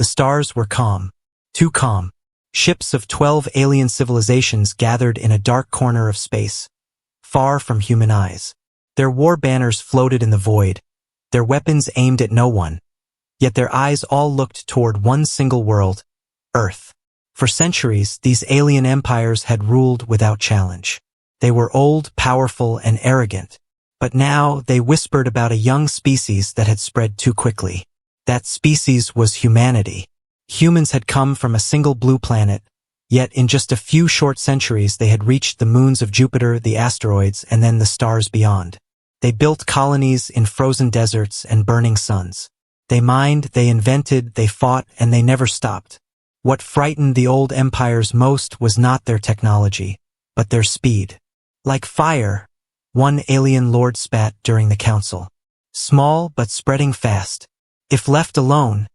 The stars were calm. Too calm. Ships of 12 alien civilizations gathered in a dark corner of space, far from human eyes. Their war banners floated in the void, their weapons aimed at no one. Yet their eyes all looked toward one single world, Earth. For centuries, these alien empires had ruled without challenge. They were old, powerful, and arrogant. But now they whispered about a young species that had spread too quickly. That species was humanity. Humans had come from a single blue planet, yet in just a few short centuries they had reached the moons of Jupiter, the asteroids, and then the stars beyond. They built colonies in frozen deserts and burning suns. They mined, they invented, they fought, and they never stopped. What frightened the old empires most was not their technology, but their speed. Like fire, one alien lord spat during the council. Small but spreading fast. If left alone,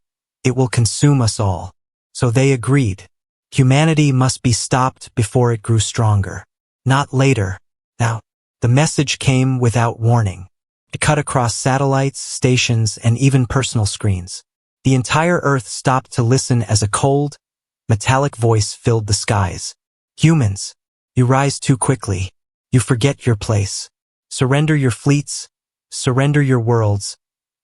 it will consume us all. So they agreed. Humanity must be stopped before it grew stronger. Not later. Now, the message came without warning. It cut across satellites, stations, and even personal screens. The entire Earth stopped to listen as a cold, metallic voice filled the skies. Humans, you rise too quickly. You forget your place. Surrender your fleets, surrender your worlds,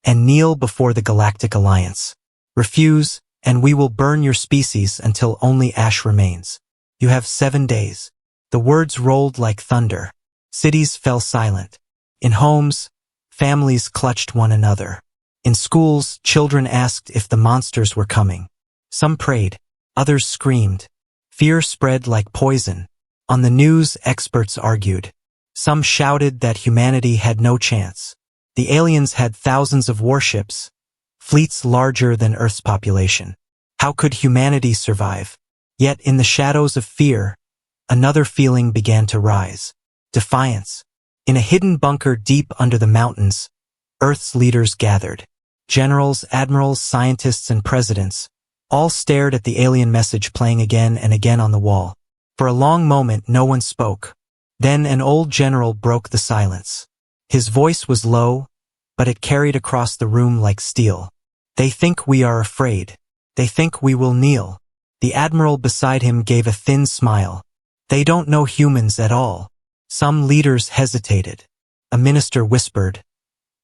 and kneel before the Galactic Alliance. Refuse, and we will burn your species until only ash remains. You have 7 days. The words rolled like thunder. Cities fell silent. In homes, families clutched one another. In schools, children asked if the monsters were coming. Some prayed, others screamed. Fear spread like poison. On the news, experts argued. Some shouted that humanity had no chance. The aliens had thousands of warships, fleets larger than Earth's population. How could humanity survive? Yet in the shadows of fear, another feeling began to rise. Defiance. In a hidden bunker deep under the mountains, Earth's leaders gathered. Generals, admirals, scientists, and presidents all stared at the alien message playing again and again on the wall. For a long moment, no one spoke. Then an old general broke the silence. His voice was low, but it carried across the room like steel. They think we are afraid. They think we will kneel. The admiral beside him gave a thin smile. They don't know humans at all. Some leaders hesitated. A minister whispered,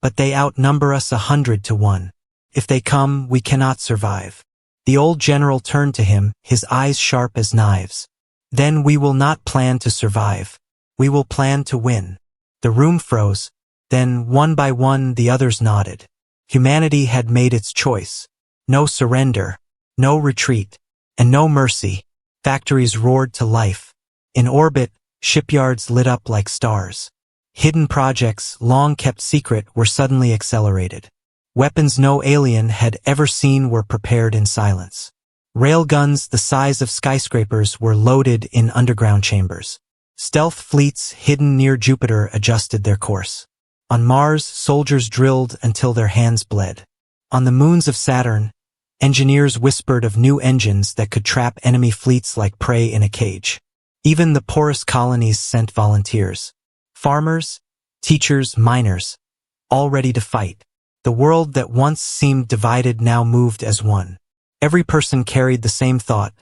but they outnumber us 100 to 1. If they come, we cannot survive. The old general turned to him, his eyes sharp as knives. Then we will not plan to survive. We will plan to win. The room froze. Then, one by one, the others nodded. Humanity had made its choice. No surrender, no retreat, and no mercy. Factories roared to life. In orbit, shipyards lit up like stars. Hidden projects, long kept secret, were suddenly accelerated. Weapons no alien had ever seen were prepared in silence. Railguns the size of skyscrapers were loaded in underground chambers. Stealth fleets hidden near Jupiter adjusted their course. On Mars, soldiers drilled until their hands bled. On the moons of Saturn, engineers whispered of new engines that could trap enemy fleets like prey in a cage. Even the poorest colonies sent volunteers. Farmers, teachers, miners, all ready to fight. The world that once seemed divided now moved as one. Every person carried the same thought: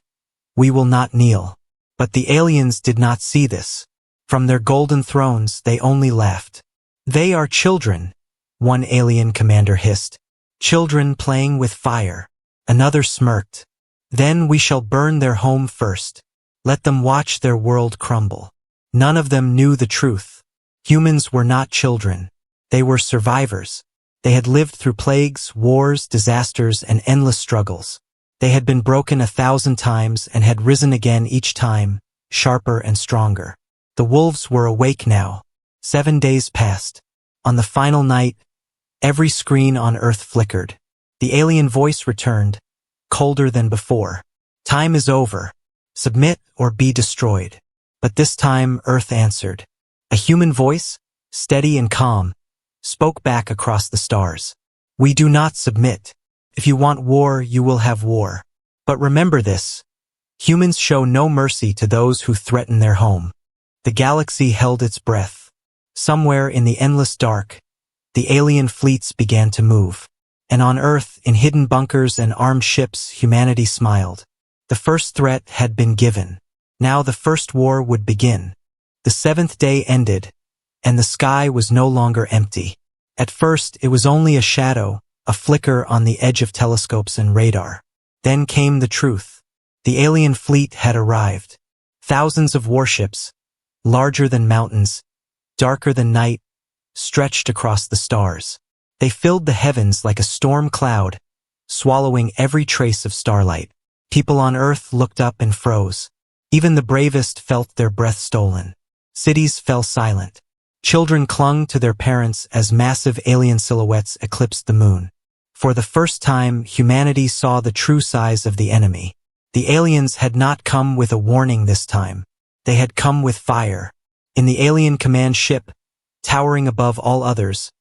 we will not kneel. But the aliens did not see this. From their golden thrones, they only laughed. They are children, one alien commander hissed. Children playing with fire. Another smirked. Then we shall burn their home first. Let them watch their world crumble. None of them knew the truth. Humans were not children. They were survivors. They had lived through plagues, wars, disasters, and endless struggles. They had been broken 1,000 times and had risen again each time, sharper and stronger. The wolves were awake now. 7 days passed. On the final night, every screen on Earth flickered. The alien voice returned, colder than before. Time is over. Submit or be destroyed. But this time, Earth answered. A human voice, steady and calm, spoke back across the stars. We do not submit. If you want war, you will have war. But remember this: humans show no mercy to those who threaten their home. The galaxy held its breath. Somewhere in the endless dark, the alien fleets began to move. And on Earth, in hidden bunkers and armed ships, humanity smiled. The first threat had been given. Now the first war would begin. The seventh day ended, and the sky was no longer empty. At first, it was only a shadow, a flicker on the edge of telescopes and radar. Then came the truth. The alien fleet had arrived. Thousands of warships, larger than mountains, darker than night, stretched across the stars. They filled the heavens like a storm cloud, swallowing every trace of starlight. People on Earth looked up and froze. Even the bravest felt their breath stolen. Cities fell silent. Children clung to their parents as massive alien silhouettes eclipsed the moon. For the first time, humanity saw the true size of the enemy. The aliens had not come with a warning this time. They had come with fire. In the alien command ship, towering above all others,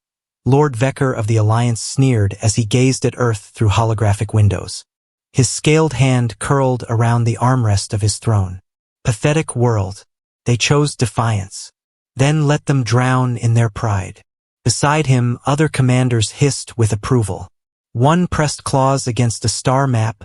Lord Vecker of the Alliance sneered as he gazed at Earth through holographic windows. His scaled hand curled around the armrest of his throne. Pathetic world. They chose defiance. Then let them drown in their pride. Beside him, other commanders hissed with approval. One pressed claws against a star map,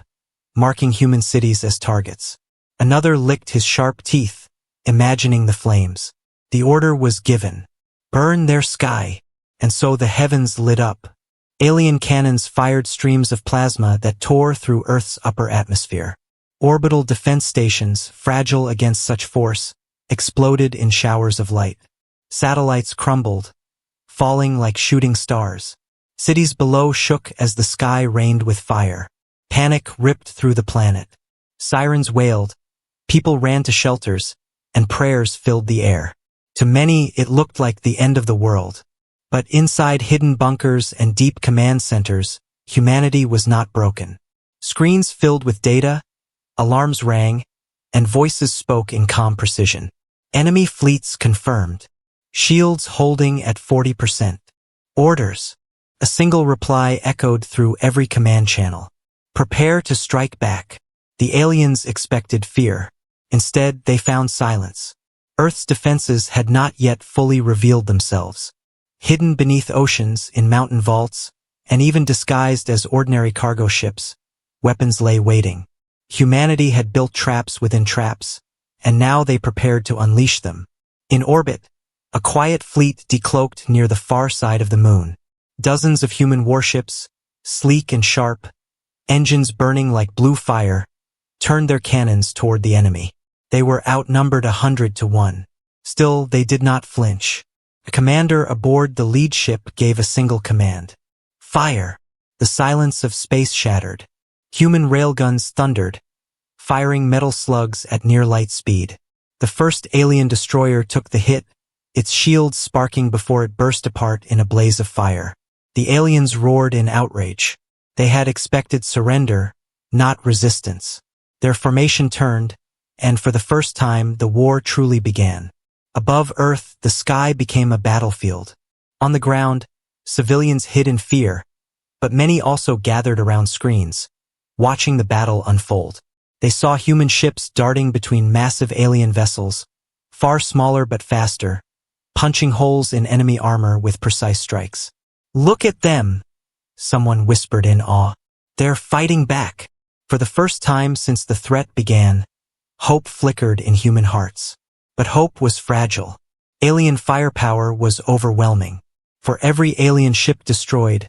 marking human cities as targets. Another licked his sharp teeth, imagining the flames. The order was given. Burn their sky. And so the heavens lit up. Alien cannons fired streams of plasma that tore through Earth's upper atmosphere. Orbital defense stations, fragile against such force, exploded in showers of light. Satellites crumbled, falling like shooting stars. Cities below shook as the sky rained with fire. Panic ripped through the planet. Sirens wailed, people ran to shelters, and prayers filled the air. To many, it looked like the end of the world. But inside hidden bunkers and deep command centers, humanity was not broken. Screens filled with data, alarms rang, and voices spoke in calm precision. Enemy fleets confirmed. Shields holding at 40%. Orders. A single reply echoed through every command channel. Prepare to strike back. The aliens expected fear. Instead, they found silence. Earth's defenses had not yet fully revealed themselves. Hidden beneath oceans, in mountain vaults, and even disguised as ordinary cargo ships, weapons lay waiting. Humanity had built traps within traps, and now they prepared to unleash them. In orbit, a quiet fleet decloaked near the far side of the moon. Dozens of human warships, sleek and sharp, engines burning like blue fire, turned their cannons toward the enemy. They were outnumbered 100-1. Still, they did not flinch. A commander aboard the lead ship gave a single command. Fire! The silence of space shattered. Human railguns thundered, firing metal slugs at near light speed. The first alien destroyer took the hit, its shields sparking before it burst apart in a blaze of fire. The aliens roared in outrage. They had expected surrender, not resistance. Their formation turned, and for the first time, the war truly began. Above Earth, the sky became a battlefield. On the ground, civilians hid in fear, but many also gathered around screens, watching the battle unfold. They saw human ships darting between massive alien vessels, far smaller but faster, punching holes in enemy armor with precise strikes. Look at them, someone whispered in awe. They're fighting back. For the first time since the threat began, hope flickered in human hearts. But hope was fragile. Alien firepower was overwhelming. For every alien ship destroyed,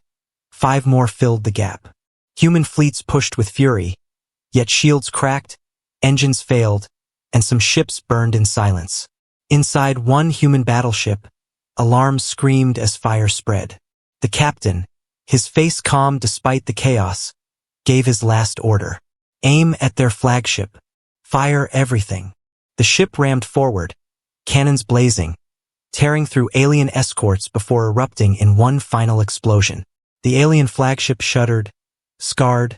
5 more filled the gap. Human fleets pushed with fury, yet shields cracked, engines failed, and some ships burned in silence. Inside one human battleship, alarms screamed as fire spread. The captain, his face calm despite the chaos, gave his last order. Aim at their flagship. Fire everything. The ship rammed forward, cannons blazing, tearing through alien escorts before erupting in one final explosion. The alien flagship shuddered, scarred,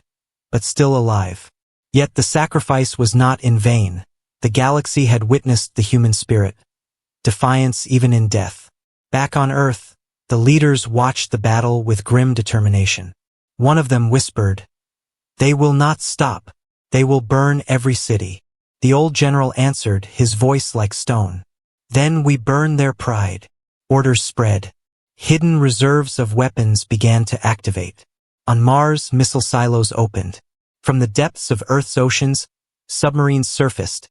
but still alive. Yet the sacrifice was not in vain. The galaxy had witnessed the human spirit, defiance even in death. Back on Earth, the leaders watched the battle with grim determination. One of them whispered, "They will not stop. They will burn every city." The old general answered, his voice like stone. "Then we burn their pride." Orders spread. Hidden reserves of weapons began to activate. On Mars, missile silos opened. From the depths of Earth's oceans, submarines surfaced,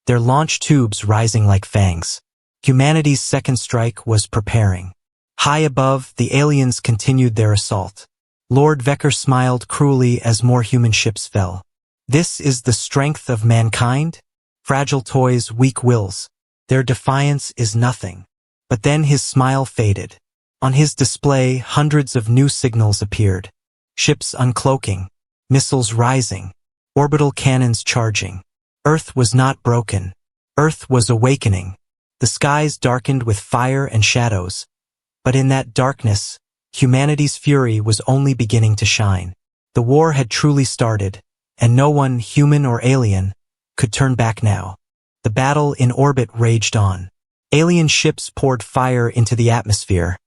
their launch tubes rising like fangs. Humanity's second strike was preparing. High above, the aliens continued their assault. Lord Vecker smiled cruelly as more human ships fell. This is the strength of mankind? Fragile toys, weak wills. Their defiance is nothing. But then his smile faded. On his display, hundreds of new signals appeared. Ships uncloaking, missiles rising, orbital cannons charging. Earth was not broken. Earth was awakening. The skies darkened with fire and shadows. But in that darkness, humanity's fury was only beginning to shine. The war had truly started, and no one, human or alien, could turn back now. The battle in orbit raged on. Alien ships poured fire into the atmosphere,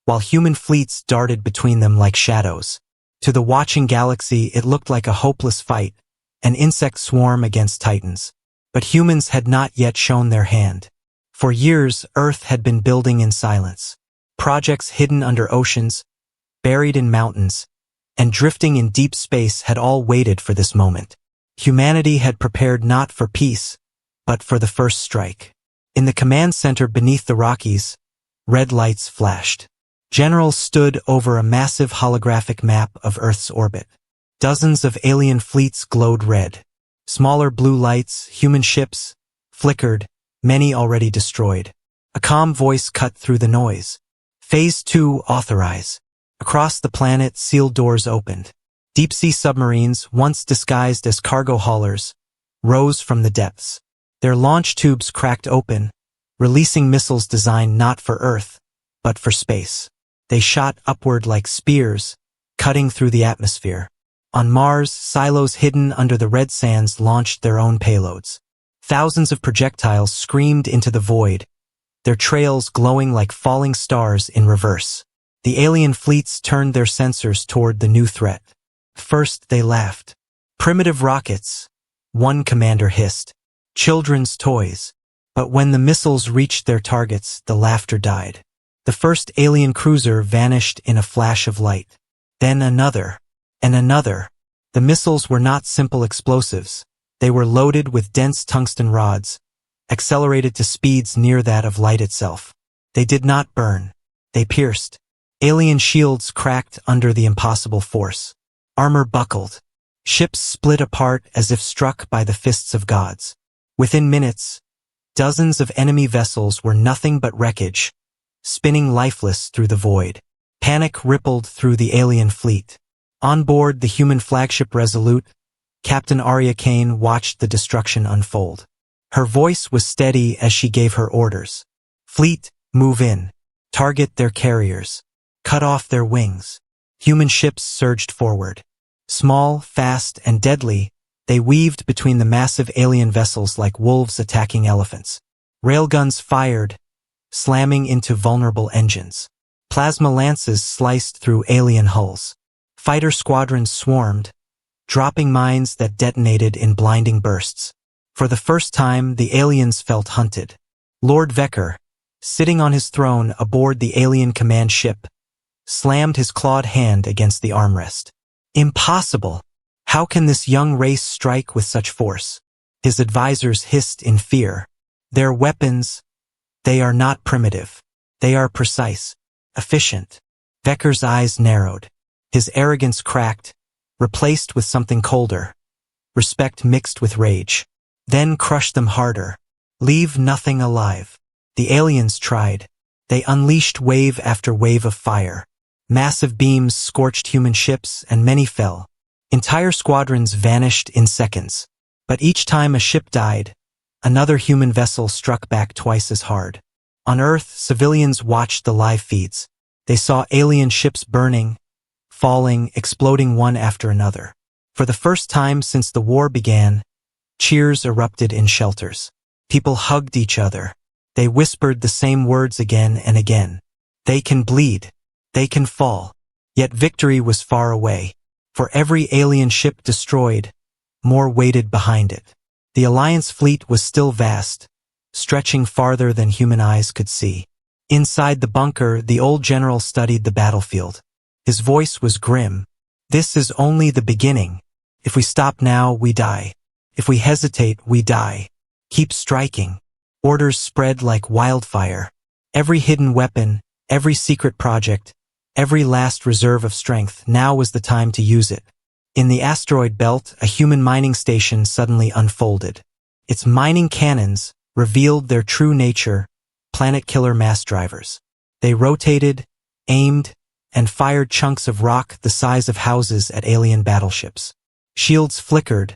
while human fleets darted between them like shadows. To the watching galaxy, it looked like a hopeless fight, an insect swarm against titans. But humans had not yet shown their hand. For years, Earth had been building in silence. Projects hidden under oceans, buried in mountains, and drifting in deep space had all waited for this moment. Humanity had prepared not for peace, but for the first strike. In the command center beneath the Rockies, red lights flashed. Generals stood over a massive holographic map of Earth's orbit. Dozens of alien fleets glowed red. Smaller blue lights, human ships, flickered, many already destroyed. A calm voice cut through the noise. Phase 2, authorize. Across the planet, sealed doors opened. Deep-sea submarines, once disguised as cargo haulers, rose from the depths. Their launch tubes cracked open, releasing missiles designed not for Earth, but for space. They shot upward like spears, cutting through the atmosphere. On Mars, silos hidden under the red sands launched their own payloads. Thousands of projectiles screamed into the void, their trails glowing like falling stars in reverse. The alien fleets turned their sensors toward the new threat. First, they laughed. Primitive rockets, one commander hissed. Children's toys. But when the missiles reached their targets, the laughter died. The first alien cruiser vanished in a flash of light. Then another, and another. The missiles were not simple explosives. They were loaded with dense tungsten rods, accelerated to speeds near that of light itself. They did not burn. They pierced. Alien shields cracked under the impossible force. Armor buckled. Ships split apart as if struck by the fists of gods. Within minutes, dozens of enemy vessels were nothing but wreckage, spinning lifeless through the void. Panic rippled through the alien fleet. On board the human flagship Resolute, Captain Arya Kane watched the destruction unfold. Her voice was steady as she gave her orders. Fleet, move in. Target their carriers. Cut off their wings. Human ships surged forward. Small, fast, and deadly, they weaved between the massive alien vessels like wolves attacking elephants. Railguns fired, slamming into vulnerable engines. Plasma lances sliced through alien hulls. Fighter squadrons swarmed, dropping mines that detonated in blinding bursts. For the first time, the aliens felt hunted. Lord Vecker, sitting on his throne aboard the alien command ship, slammed his clawed hand against the armrest. Impossible! How can this young race strike with such force? His advisors hissed in fear. Their weapons, they are not primitive. They are precise, efficient. Vecker's eyes narrowed. His arrogance cracked, replaced with something colder. Respect mixed with rage. Then crush them harder. Leave nothing alive. The aliens tried. They unleashed wave after wave of fire. Massive beams scorched human ships and many fell. Entire squadrons vanished in seconds. But each time a ship died, another human vessel struck back twice as hard. On Earth, civilians watched the live feeds. They saw alien ships burning, falling, exploding one after another. For the first time since the war began, cheers erupted in shelters. People hugged each other. They whispered the same words again and again. They can bleed. They can fall. Yet victory was far away. For every alien ship destroyed, more waited behind it. The Alliance fleet was still vast, stretching farther than human eyes could see. Inside the bunker, the old general studied the battlefield. His voice was grim. This is only the beginning. If we stop now, we die. If we hesitate, we die. Keep striking. Orders spread like wildfire. Every hidden weapon, every secret project, every last reserve of strength, now was the time to use it. In the asteroid belt, a human mining station suddenly unfolded. Its mining cannons revealed their true nature, planet-killer mass drivers. They rotated, aimed, and fired chunks of rock the size of houses at alien battleships. Shields flickered,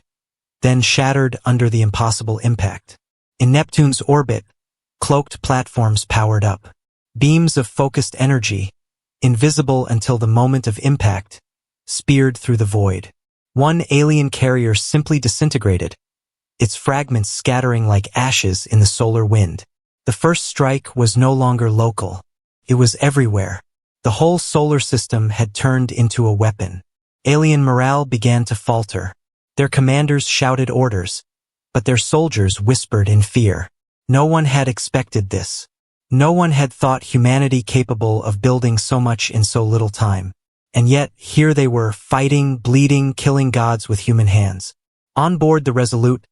then shattered under the impossible impact. In Neptune's orbit, cloaked platforms powered up. Beams of focused energy, invisible until the moment of impact, speared through the void. One alien carrier simply disintegrated, its fragments scattering like ashes in the solar wind. The first strike was no longer local. It was everywhere. The whole solar system had turned into a weapon. Alien morale began to falter. Their commanders shouted orders, but their soldiers whispered in fear. No one had expected this. No one had thought humanity capable of building so much in so little time. And yet, here they were, fighting, bleeding, killing gods with human hands. On board the Resolute,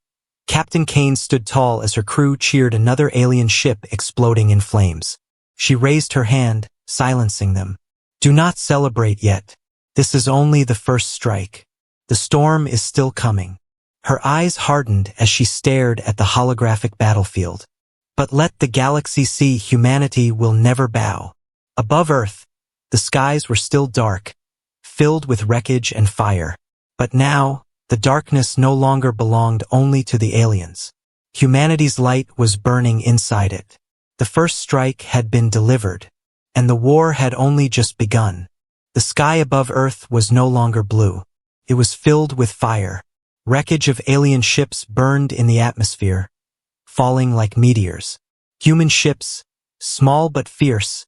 Captain Kane stood tall as her crew cheered another alien ship exploding in flames. She raised her hand, silencing them. Do not celebrate yet. This is only the first strike. The storm is still coming. Her eyes hardened as she stared at the holographic battlefield. But let the galaxy see humanity will never bow. Above Earth, the skies were still dark, filled with wreckage and fire. But now, the darkness no longer belonged only to the aliens. Humanity's light was burning inside it. The first strike had been delivered, and the war had only just begun. The sky above Earth was no longer blue. It was filled with fire. Wreckage of alien ships burned in the atmosphere, falling like meteors. Human ships, small but fierce,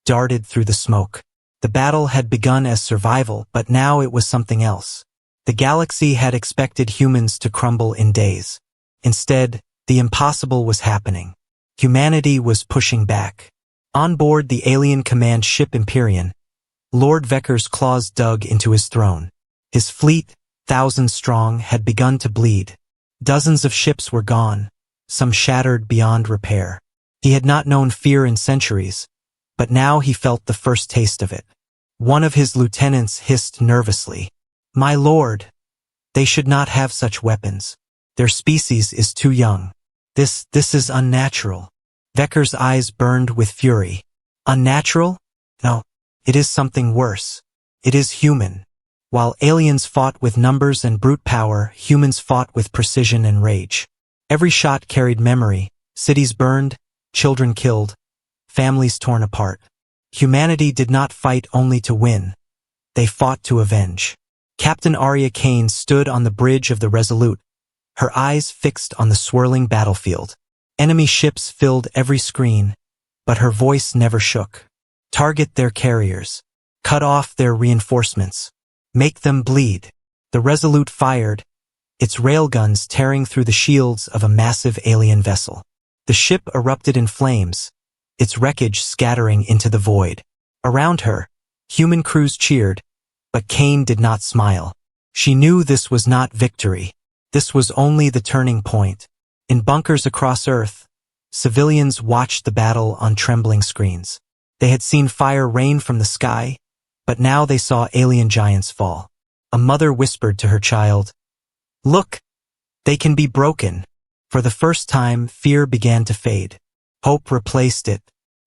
darted through the smoke. The battle had begun as survival, but now it was something else. The galaxy had expected humans to crumble in days. Instead, the impossible was happening. Humanity was pushing back. On board the alien command ship Empyrean, Lord Vecker's claws dug into his throne. His fleet, thousands strong, had begun to bleed. Dozens of ships were gone, some shattered beyond repair. He had not known fear in centuries, but now he felt the first taste of it. One of his lieutenants hissed nervously, "My lord, they should not have such weapons. Their species is too young. This is unnatural." Vecker's eyes burned with fury. Unnatural? No, it is something worse. It is human. While aliens fought with numbers and brute power, humans fought with precision and rage. Every shot carried memory, cities burned, children killed, families torn apart. Humanity did not fight only to win. They fought to avenge. Captain Arya Kane stood on the bridge of the Resolute, her eyes fixed on the swirling battlefield. Enemy ships filled every screen, but her voice never shook. Target their carriers. Cut off their reinforcements. Make them bleed. The Resolute fired, its railguns tearing through the shields of a massive alien vessel. The ship erupted in flames, its wreckage scattering into the void. Around her, human crews cheered, but Kane did not smile. She knew this was not victory. This was only the turning point. In bunkers across Earth, civilians watched the battle on trembling screens. They had seen fire rain from the sky, but now they saw alien giants fall. A mother whispered to her child, "Look, they can be broken." For the first time, fear began to fade. Hope replaced it.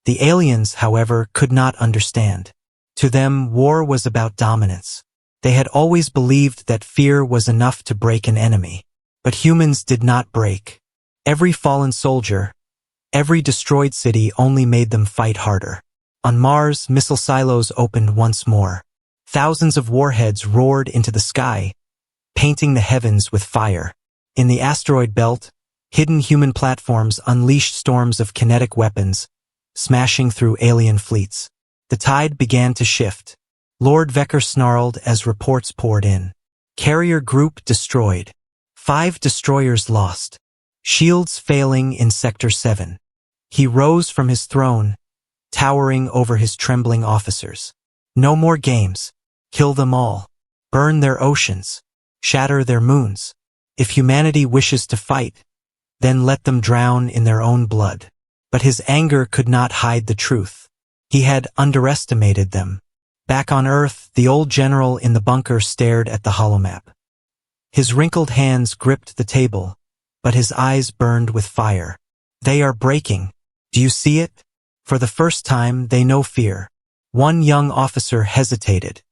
The aliens, however, could not understand. To them, war was about dominance. They had always believed that fear was enough to break an enemy. But humans did not break. Every fallen soldier, every destroyed city only made them fight harder. On Mars, missile silos opened once more. Thousands of warheads roared into the sky, painting the heavens with fire. In the asteroid belt, hidden human platforms unleashed storms of kinetic weapons, smashing through alien fleets. The tide began to shift. Lord Vecker snarled as reports poured in. Carrier group destroyed. 5 destroyers lost. Shields failing in Sector 7. He rose from his throne, towering over his trembling officers. No more games. Kill them all. burn their oceans, shatter their moons. If humanity wishes to fight, then let them drown in their own blood. But his anger could not hide the truth. He had underestimated them. Back on Earth, the old general in the bunker stared at the holomap. His wrinkled hands gripped the table, but his eyes burned with fire. They are breaking. Do you see it? For the first time, they know fear. One young officer hesitated.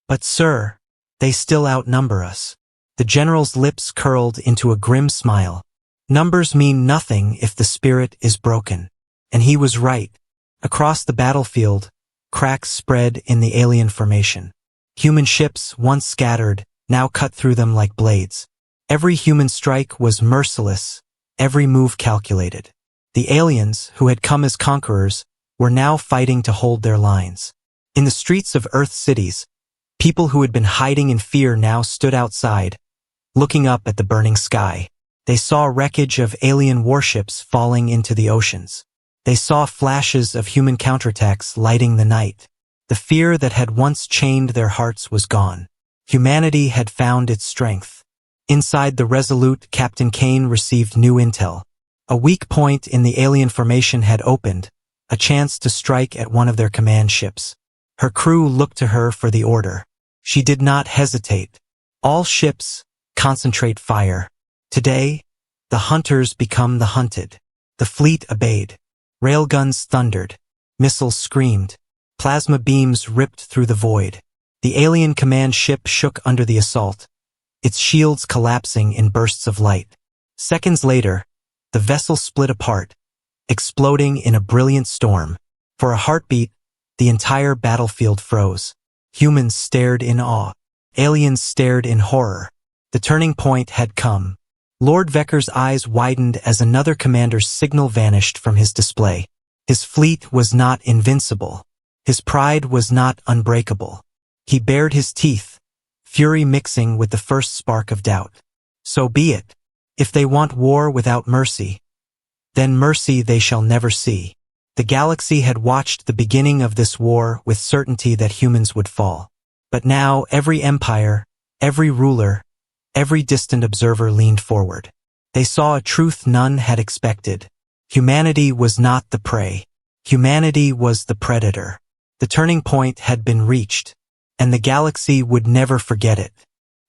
But sir, they still outnumber us. The general's lips curled into a grim smile. Numbers mean nothing if the spirit is broken. And he was right. Across the battlefield, cracks spread in the alien formation. Human ships, once scattered, now cut through them like blades. Every human strike was merciless, every move calculated. The aliens, who had come as conquerors, were now fighting to hold their lines. In the streets of Earth cities, people who had been hiding in fear now stood outside, looking up at the burning sky. They saw wreckage of alien warships falling into the oceans. They saw flashes of human counterattacks lighting the night. The fear that had once chained their hearts was gone. Humanity had found its strength. Inside the Resolute, Captain Kane received new intel. A weak point in the alien formation had opened, a chance to strike at one of their command ships. Her crew looked to her for the order. She did not hesitate. All ships, concentrate fire. Today, the hunters become the hunted. The fleet obeyed. Railguns thundered. Missiles screamed. Plasma beams ripped through the void. The alien command ship shook under the assault, its shields collapsing in bursts of light. Seconds later, the vessel split apart, exploding in a brilliant storm. For a heartbeat, the entire battlefield froze. Humans stared in awe. Aliens stared in horror. The turning point had come. Lord Vecker's eyes widened as another commander's signal vanished from his display. His fleet was not invincible. His pride was not unbreakable. He bared his teeth, fury mixing with the first spark of doubt. So be it. If they want war without mercy, then mercy they shall never see. The galaxy had watched the beginning of this war with certainty that humans would fall. But now every empire, every ruler, every distant observer leaned forward. They saw a truth none had expected. Humanity was not the prey. Humanity was the predator. The turning point had been reached, and the galaxy would never forget it.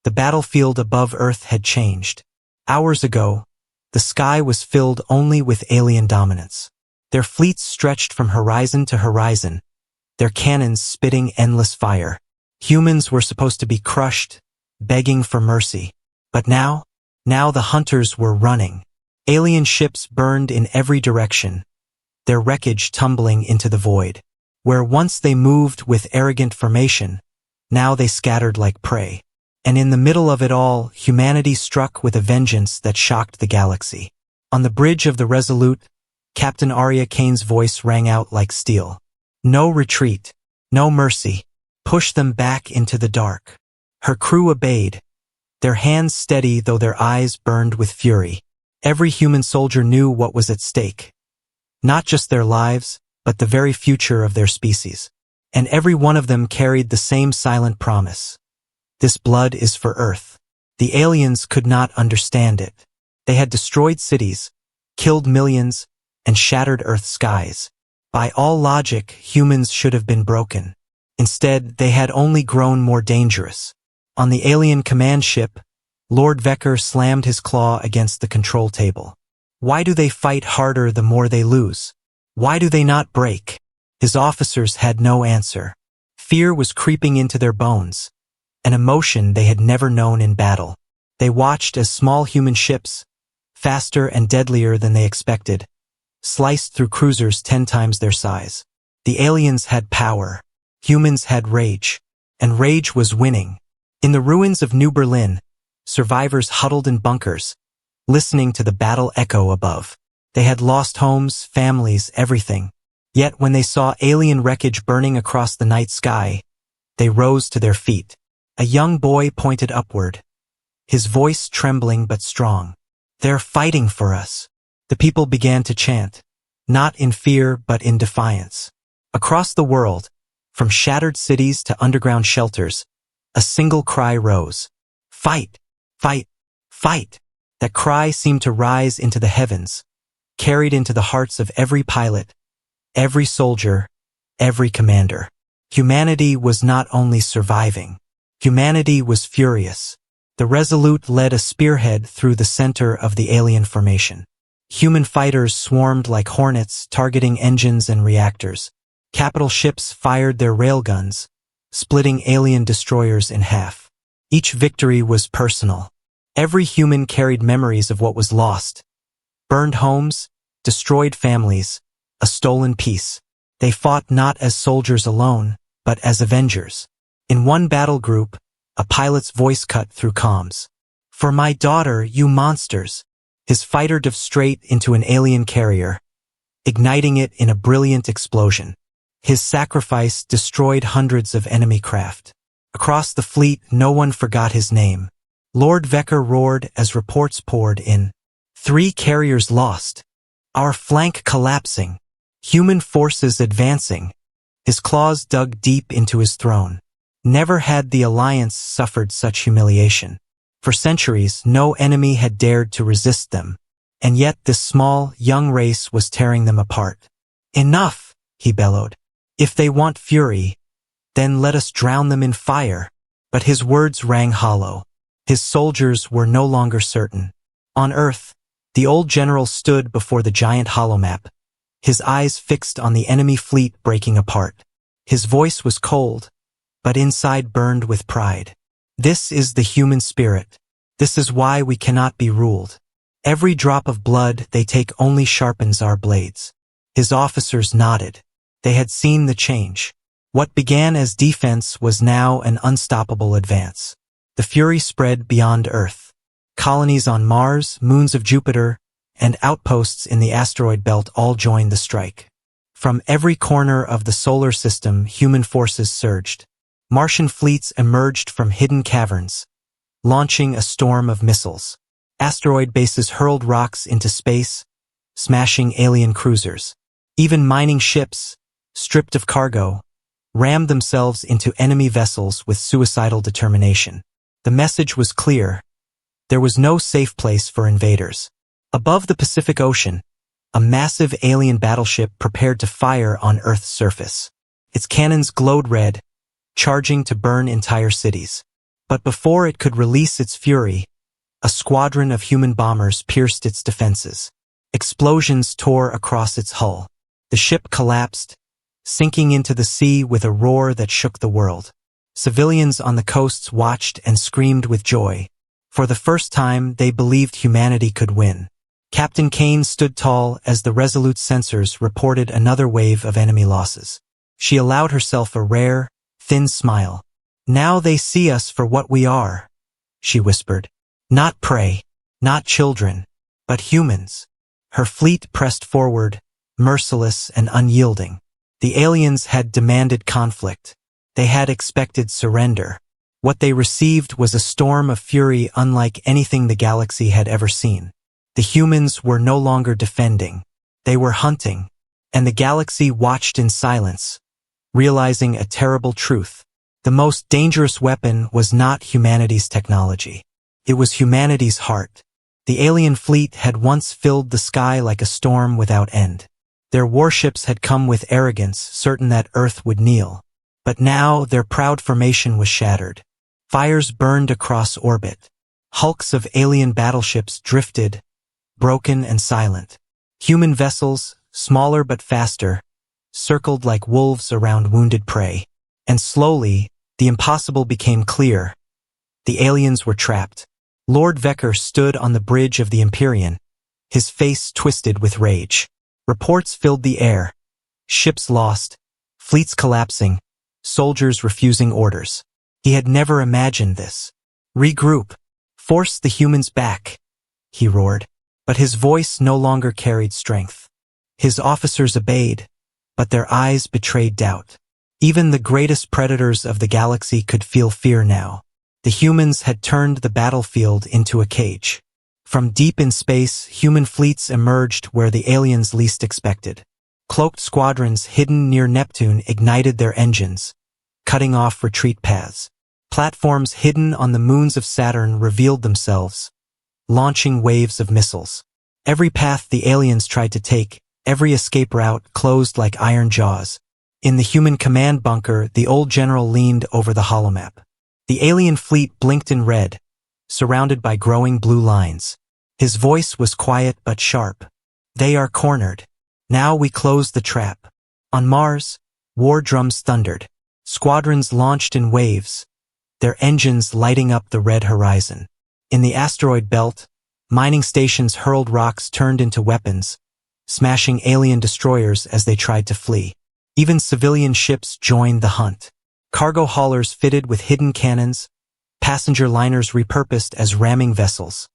The battlefield above Earth had changed. Hours ago, the sky was filled only with alien dominance. Their fleets stretched from horizon to horizon, their cannons spitting endless fire. Humans were supposed to be crushed, begging for mercy. But now the hunters were running. Alien ships burned in every direction, their wreckage tumbling into the void. Where once they moved with arrogant formation, now they scattered like prey. And in the middle of it all, humanity struck with a vengeance that shocked the galaxy. On the bridge of the Resolute, Captain Arya Kane's voice rang out like steel. No retreat, no mercy. Push them back into the dark. Her crew obeyed, their hands steady though their eyes burned with fury. Every human soldier knew what was at stake. Not just their lives, but the very future of their species. And every one of them carried the same silent promise. This blood is for Earth. The aliens could not understand it. They had destroyed cities, killed millions, and shattered Earth's skies. By all logic, humans should have been broken. Instead, they had only grown more dangerous. On the alien command ship, Lord Vecker slammed his claw against the control table. Why do they fight harder the more they lose? Why do they not break? His officers had no answer. Fear was creeping into their bones, an emotion they had never known in battle. They watched as small human ships, faster and deadlier than they expected, sliced through cruisers 10 times their size. The aliens had power. Humans had rage. And rage was winning. In the ruins of New Berlin, survivors huddled in bunkers, listening to the battle echo above. They had lost homes, families, everything. Yet when they saw alien wreckage burning across the night sky, they rose to their feet. A young boy pointed upward, his voice trembling but strong. They're fighting for us. The people began to chant, not in fear but in defiance. Across the world, from shattered cities to underground shelters, A single cry rose. Fight! Fight! Fight! That cry seemed to rise into the heavens, carried into the hearts of every pilot, every soldier, every commander. Humanity was not only surviving. Humanity was furious. The Resolute led a spearhead through the center of the alien formation. Human fighters swarmed like hornets, targeting engines and reactors. Capital ships fired their railguns, splitting alien destroyers in half. Each victory was personal. Every human carried memories of what was lost. Burned homes, destroyed families, a stolen peace. They fought not as soldiers alone, but as avengers. In one battle group, a pilot's voice cut through comms. "For my daughter, you monsters!" His fighter dove straight into an alien carrier, igniting it in a brilliant explosion. His sacrifice destroyed hundreds of enemy craft. Across the fleet, no one forgot his name. Lord Vecker roared as reports poured in. 3 carriers lost. Our flank collapsing. Human forces advancing. His claws dug deep into his throne. Never had the Alliance suffered such humiliation. For centuries, no enemy had dared to resist them. And yet this small, young race was tearing them apart. "Enough!" he bellowed. "If they want fury, then let us drown them in fire." But his words rang hollow. His soldiers were no longer certain. On Earth, the old general stood before the giant holomap, his eyes fixed on the enemy fleet breaking apart. His voice was cold, but inside burned with pride. "This is the human spirit. This is why we cannot be ruled. Every drop of blood they take only sharpens our blades." His officers nodded. They had seen the change. What began as defense was now an unstoppable advance. The fury spread beyond Earth. Colonies on Mars, moons of Jupiter, and outposts in the asteroid belt all joined the strike. From every corner of the solar system, human forces surged. Martian fleets emerged from hidden caverns, launching a storm of missiles. Asteroid bases hurled rocks into space, smashing alien cruisers. Even mining ships, stripped of cargo, rammed themselves into enemy vessels with suicidal determination. The message was clear. There was no safe place for invaders. Above the Pacific Ocean, a massive alien battleship prepared to fire on Earth's surface. Its cannons glowed red, charging to burn entire cities. But before it could release its fury, a squadron of human bombers pierced its defenses. Explosions tore across its hull. The ship collapsed, sinking into the sea with a roar that shook the world. Civilians on the coasts watched and screamed with joy. For the first time, they believed humanity could win. Captain Kane stood tall as the Resolute sensors reported another wave of enemy losses. She allowed herself a rare, thin smile. "Now they see us for what we are," she whispered. "Not prey, not children, but humans." Her fleet pressed forward, merciless and unyielding. The aliens had demanded conflict. They had expected surrender. What they received was a storm of fury unlike anything the galaxy had ever seen. The humans were no longer defending. They were hunting. And the galaxy watched in silence, realizing a terrible truth. The most dangerous weapon was not humanity's technology. It was humanity's heart. The alien fleet had once filled the sky like a storm without end. Their warships had come with arrogance, certain that Earth would kneel. But now their proud formation was shattered. Fires burned across orbit. Hulks of alien battleships drifted, broken and silent. Human vessels, smaller but faster, circled like wolves around wounded prey. And slowly, the impossible became clear. The aliens were trapped. Lord Vecker stood on the bridge of the Empyrean, his face twisted with rage. Reports filled the air. Ships lost, fleets collapsing, soldiers refusing orders. He had never imagined this. "Regroup. Force the humans back," he roared. But his voice no longer carried strength. His officers obeyed, but their eyes betrayed doubt. Even the greatest predators of the galaxy could feel fear now. The humans had turned the battlefield into a cage. From deep in space, human fleets emerged where the aliens least expected. Cloaked squadrons hidden near Neptune ignited their engines, cutting off retreat paths. Platforms hidden on the moons of Saturn revealed themselves, launching waves of missiles. Every path the aliens tried to take, every escape route closed like iron jaws. In the human command bunker, the old general leaned over the holomap. The alien fleet blinked in red, surrounded by growing blue lines. His voice was quiet but sharp. They are cornered. Now we close the trap. On Mars, war drums thundered. Squadrons launched in waves, their engines lighting up the red horizon. In the asteroid belt, mining stations hurled rocks turned into weapons, smashing alien destroyers as they tried to flee. Even civilian ships joined the hunt. Cargo haulers fitted with hidden cannons, passenger liners repurposed as ramming vessels.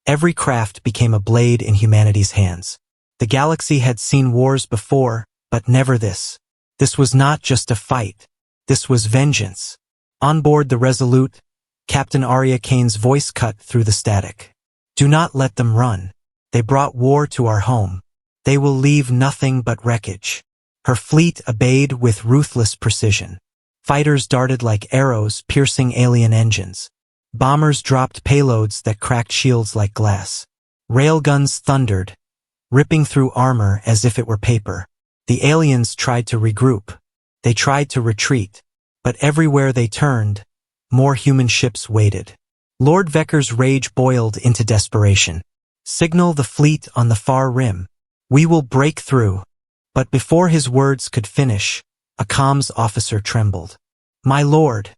Every craft became a blade in humanity's hands. The galaxy had seen wars before, but never this. This was not just a fight. This was vengeance. On board the Resolute, Captain Arya Kane's voice cut through the static. Do not let them run. They brought war to our home. They will leave nothing but wreckage. Her fleet obeyed with ruthless precision. Fighters darted like arrows, piercing alien engines. Bombers dropped payloads that cracked shields like glass. Railguns thundered, ripping through armor as if it were paper. The aliens tried to regroup. They tried to retreat. But everywhere they turned, more human ships waited. Lord Vecker's rage boiled into desperation. Signal the fleet on the far rim. We will break through. But before his words could finish, a comms officer trembled. My lord,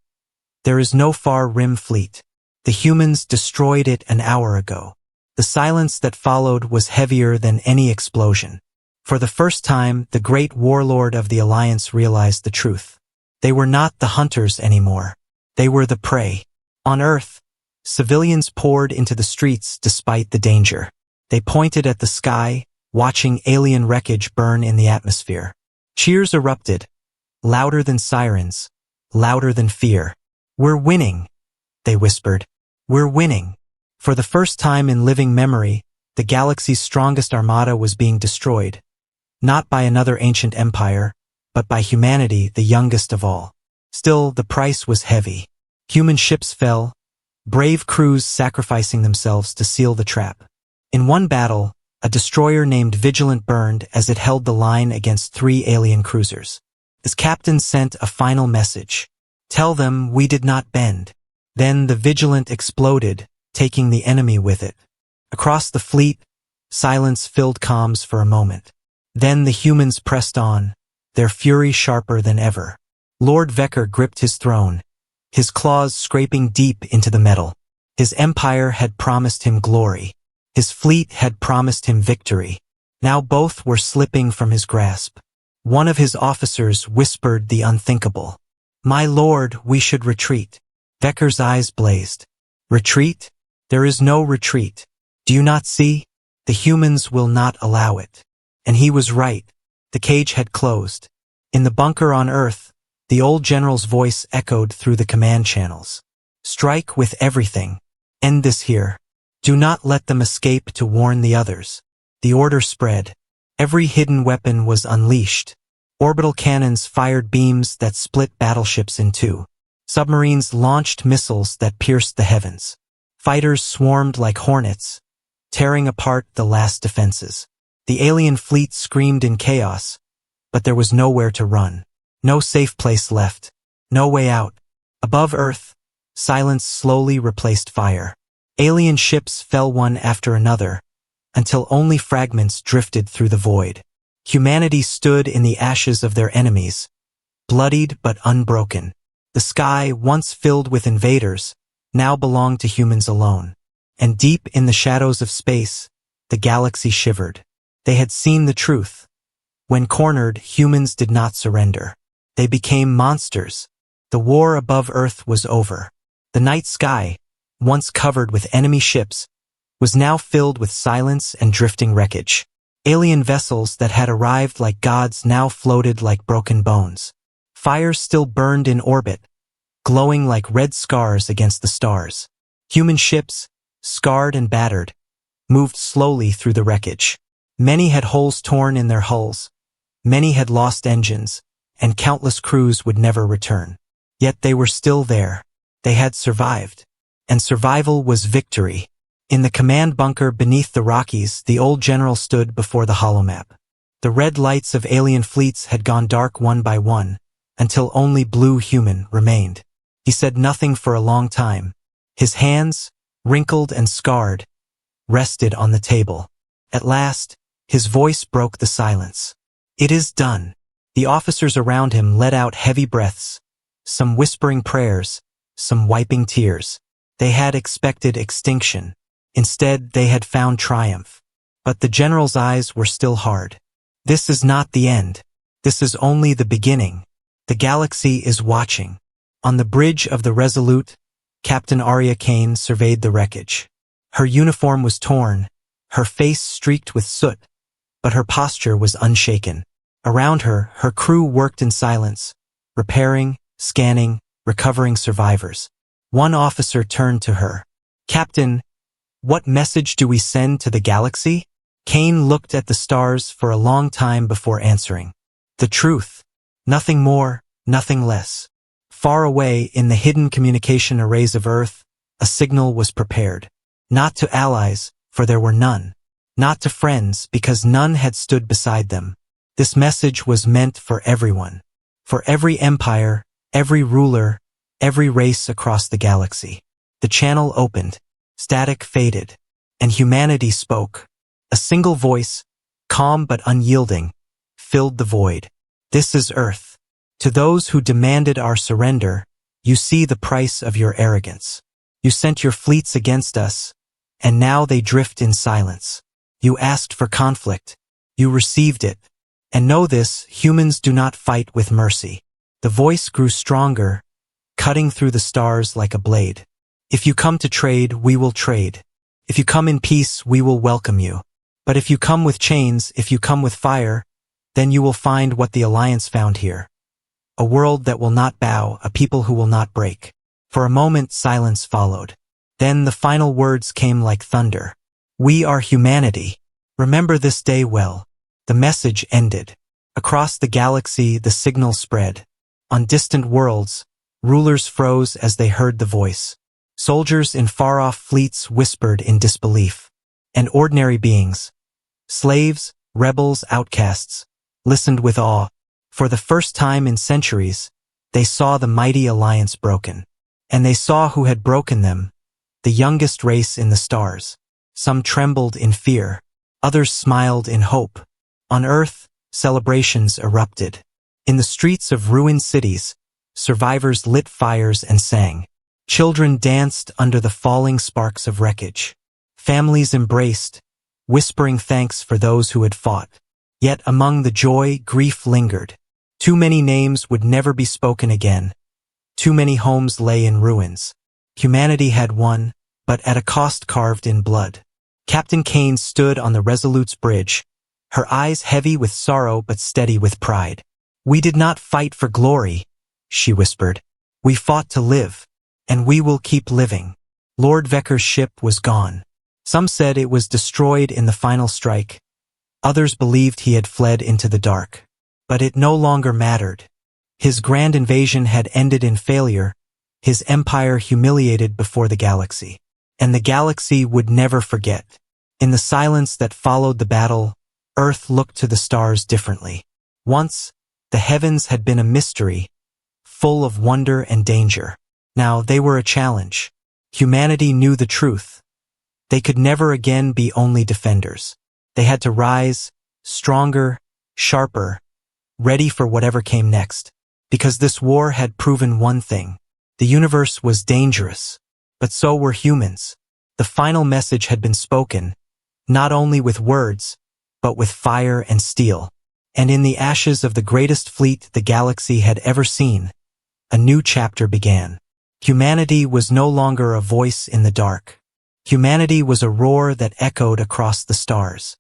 there is no far rim fleet. The humans destroyed it an hour ago. The silence that followed was heavier than any explosion. For the first time, the great warlord of the Alliance realized the truth. They were not the hunters anymore. They were the prey. On Earth, civilians poured into the streets despite the danger. They pointed at the sky, watching alien wreckage burn in the atmosphere. Cheers erupted, louder than sirens, louder than fear. We're winning, they whispered. We're winning. For the first time in living memory, the galaxy's strongest armada was being destroyed, not by another ancient empire, but by humanity, the youngest of all. Still, the price was heavy. Human ships fell, brave crews sacrificing themselves to seal the trap. In one battle, a destroyer named Vigilant burned as it held the line against 3 alien cruisers. His captain sent a final message. Tell them we did not bend. Then the Vigilant exploded, taking the enemy with it. Across the fleet, silence filled comms for a moment. Then the humans pressed on, their fury sharper than ever. Lord Vecker gripped his throne, his claws scraping deep into the metal. His empire had promised him glory. His fleet had promised him victory. Now both were slipping from his grasp. One of his officers whispered the unthinkable. My lord, we should retreat. Vecker's eyes blazed. Retreat? There is no retreat. Do you not see? The humans will not allow it. And he was right. The cage had closed. In the bunker on Earth, the old general's voice echoed through the command channels. Strike with everything. End this here. Do not let them escape to warn the others. The order spread. Every hidden weapon was unleashed. Orbital cannons fired beams that split battleships in two. Submarines launched missiles that pierced the heavens. Fighters swarmed like hornets, tearing apart the last defenses. The alien fleet screamed in chaos, but there was nowhere to run. No safe place left. No way out. Above Earth, silence slowly replaced fire. Alien ships fell one after another, until only fragments drifted through the void. Humanity stood in the ashes of their enemies, bloodied but unbroken. The sky, once filled with invaders, now belonged to humans alone. And deep in the shadows of space, the galaxy shivered. They had seen the truth. When cornered, humans did not surrender. They became monsters. The war above Earth was over. The night sky, once covered with enemy ships, was now filled with silence and drifting wreckage. Alien vessels that had arrived like gods now floated like broken bones. Fire still burned in orbit, glowing like red scars against the stars. Human ships, scarred and battered, moved slowly through the wreckage. Many had holes torn in their hulls. Many had lost engines, and countless crews would never return. Yet they were still there. They had survived. And survival was victory. In the command bunker beneath the Rockies, the old general stood before the holomap. The red lights of alien fleets had gone dark one by one, until only blue human remained. He said nothing for a long time. His hands, wrinkled and scarred, rested on the table. At last, his voice broke the silence. "It is done." The officers around him let out heavy breaths, some whispering prayers, some wiping tears. They had expected extinction. Instead, they had found triumph. But the general's eyes were still hard. "This is not the end. This is only the beginning. The galaxy is watching." On the bridge of the Resolute, Captain Arya Kane surveyed the wreckage. Her uniform was torn, her face streaked with soot, but her posture was unshaken. Around her, her crew worked in silence, repairing, scanning, recovering survivors. One officer turned to her. "Captain, what message do we send to the galaxy?" Kane looked at the stars for a long time before answering. "The truth. Nothing more, nothing less." Far away in the hidden communication arrays of Earth, a signal was prepared. Not to allies, for there were none. Not to friends, because none had stood beside them. This message was meant for everyone. For every empire, every ruler, every race across the galaxy. The channel opened, static faded, and humanity spoke. A single voice, calm but unyielding, filled the void. "This is Earth. To those who demanded our surrender, you see the price of your arrogance. You sent your fleets against us, and now they drift in silence. You asked for conflict. You received it. And know this, humans do not fight with mercy." The voice grew stronger, cutting through the stars like a blade. "If you come to trade, we will trade. If you come in peace, we will welcome you. But if you come with chains, if you come with fire, then you will find what the Alliance found here. A world that will not bow, a people who will not break." For a moment, silence followed. Then the final words came like thunder. "We are humanity. Remember this day well." The message ended. Across the galaxy, the signal spread. On distant worlds, rulers froze as they heard the voice. Soldiers in far-off fleets whispered in disbelief. And ordinary beings, slaves, rebels, outcasts, listened with awe. For the first time in centuries, they saw the mighty alliance broken. And they saw who had broken them, the youngest race in the stars. Some trembled in fear, others smiled in hope. On Earth, celebrations erupted. In the streets of ruined cities, survivors lit fires and sang. Children danced under the falling sparks of wreckage. Families embraced, whispering thanks for those who had fought. Yet among the joy, grief lingered. Too many names would never be spoken again. Too many homes lay in ruins. Humanity had won, but at a cost carved in blood. Captain Kane stood on the Resolute's bridge, her eyes heavy with sorrow but steady with pride. "We did not fight for glory," she whispered. "We fought to live, and we will keep living." Lord Vecker's ship was gone. Some said it was destroyed in the final strike. Others believed he had fled into the dark. But it no longer mattered. His grand invasion had ended in failure, his empire humiliated before the galaxy. And the galaxy would never forget. In the silence that followed the battle, Earth looked to the stars differently. Once, the heavens had been a mystery, full of wonder and danger. Now they were a challenge. Humanity knew the truth. They could never again be only defenders. They had to rise, stronger, sharper, ready for whatever came next. Because this war had proven one thing. The universe was dangerous, but so were humans. The final message had been spoken, not only with words, but with fire and steel. And in the ashes of the greatest fleet the galaxy had ever seen, a new chapter began. Humanity was no longer a voice in the dark. Humanity was a roar that echoed across the stars.